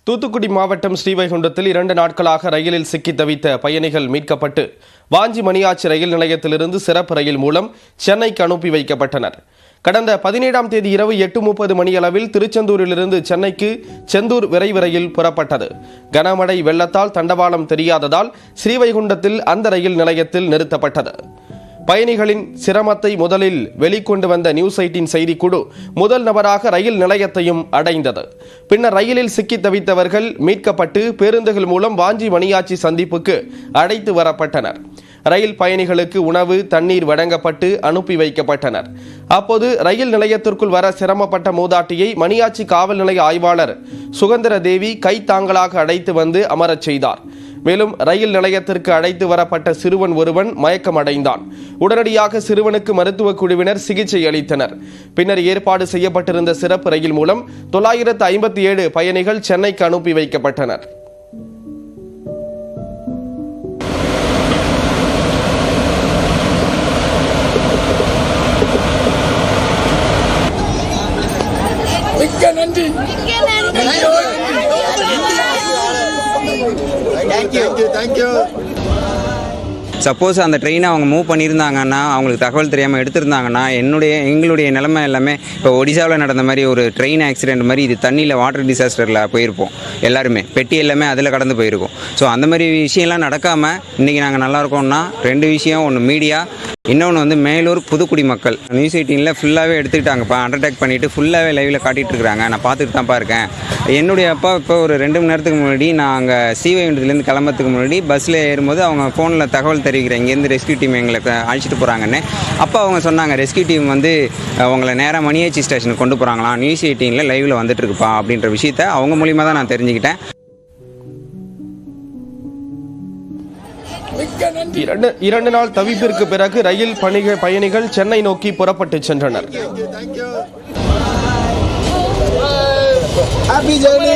தூத்துக்குடி மாவட்டம் ஸ்ரீவைகுண்டத்தில் 2 நாட்களாக ரயிலில் சிக்கி தவித்த பயணிகள் மீட்கப்பட்டு வாஞ்சி மணியாச்சி ரயில் நிலையத்திலிருந்து சிறப்பு ரயில் மூலம் சென்னைக்கு அனுப்பி வைக்கப்பட்டனர். கடந்த 17ஆம் தேதி இரவு 8:30 மணியளவில் திருச்செந்தூரிலிருந்து சென்னைக்கு செந்தூர் விரைவு ரயில் புறப்பட்டது. கனமழை வெள்ளத்தால் தண்டவாளம் தெரியாததால் ஸ்ரீவைகுண்டத்தில் அந்த ரயில் நிலையத்தில் நிறுத்தப்பட்டது. பயணிகளின் சிரமத்தை முதலில் வெளிக்கொண்டு வந்த நியூஸ் 18 செய்திக்குழு முதல் நபராக ரயில் நிலையத்தையும் அடைந்தது. பின்னர் ரயிலில் சிக்கி தவித்தவர்கள் மீட்கப்பட்டு பேருந்துகள் மூலம் வாஞ்சி மணியாச்சி சந்திப்புக்கு அழைத்து வரப்பட்டனர். ரயில் பயணிகளுக்கு உணவு தண்ணீர் வழங்கப்பட்டு அனுப்பி வைக்கப்பட்டனர். அப்போது ரயில் நிலையத்திற்குள் வர சிரமப்பட்ட மூதாட்டியை மணியாச்சி காவல் நிலைய ஆய்வாளர் சுகந்திர தேவி கைத்தாங்கலாக அழைத்து வந்து அமரச் செய்தார். மேலும் ரயில் நிலையத்திற்கு அழைத்து வரப்பட்ட சிறுவன் ஒருவன் மயக்கமடைந்தான். உடனடியாக சிறுவனுக்கு மருத்துவ குழுவினர் சிகிச்சை அளித்தனர். பின்னர் ஏற்பாடு செய்யப்பட்டிருந்த சிறப்பு ரயில் மூலம் 957 பயணிகள் சென்னைக்கு அனுப்பி வைக்கப்பட்டனர். சப்போஸ் அந்த ட்ரெயினை அவங்க மூவ் பண்ணியிருந்தாங்கன்னா, அவங்களுக்கு தகவல் தெரியாமல் எடுத்திருந்தாங்கன்னா, எங்களுடைய நிலைமை எல்லாமே இப்போ ஒடிசாவில் நடந்த மாதிரி ஒரு ட்ரெயின் ஆக்சிடென்ட் மாதிரி இது தண்ணியில் வாட்டர் டிசாஸ்டரில் போயிருப்போம். எல்லாருமே பெட்டி எல்லாமே அதில் கடந்து போயிருக்கோம். ஸோ அந்த மாதிரி விஷயம்லாம் நடக்காமல் இன்றைக்கி நாங்கள் நல்லா இருக்கோம்னா 2 விஷயம். ஒன்று மீடியா, இன்னொன்று வந்து மேலூர் புதுக்குடி மக்கள். நியூஸ் 18 ஃபுல்லாகவே எடுத்துக்கிட்டாங்கப்பா, அண்டர்டேக் பண்ணிவிட்டு ஃபுல்லாகவே லைவில் காட்டிகிட்டு இருக்கிறாங்க. நான் பார்த்துட்டு தான்ப்பா இருக்கேன். என்னுடைய அப்பா இப்போ ஒரு 2 மணி நேரத்துக்கு முன்னாடி நான் அங்கே ஸ்ரீவைகுண்டத்துலேருந்து கிளம்புறதுக்கு முன்னாடி பஸ்ஸில் ஏறும்போது அவங்க ஃபோனில் தகவல் தெரிவிக்கிறேன், இங்கேருந்து ரெஸ்கியூ டீம் எங்களை அழைச்சிட்டு போகிறாங்கன்னு. அப்போ அவங்க சொன்னாங்க, ரெஸ்கியூ டீம் வந்து அவங்களை நேராக மணியாச்சி ஸ்டேஷனுக்கு கொண்டு போகிறாங்களாம், நியூஸ் 18 லைவில் வந்துட்டு இருக்குப்பா அப்படின்ற விஷயத்த அவங்க மூலியமாக தான் நான் தெரிஞ்சுக்கிட்டேன். 2 நாள் தவிப்பிற்கு பிறகு ரயில் பயணிகள் சென்னை நோக்கி புறப்பட்டு சென்றனர். Happy journey.